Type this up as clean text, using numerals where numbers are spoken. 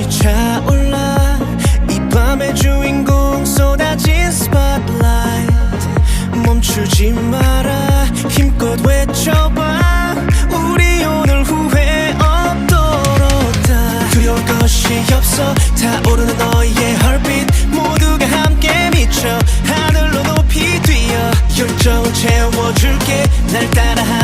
차올라 이 밤의 주인공 쏟아진 spotlight 멈추지 마라 힘껏 외쳐봐 우리 오늘 후회 없도록 다 두려울 것이 없어 타오르는 너의 heartbeat 모두가 함께 미쳐 하늘로 높이 뛰어 열정을 채워줄게 날 따라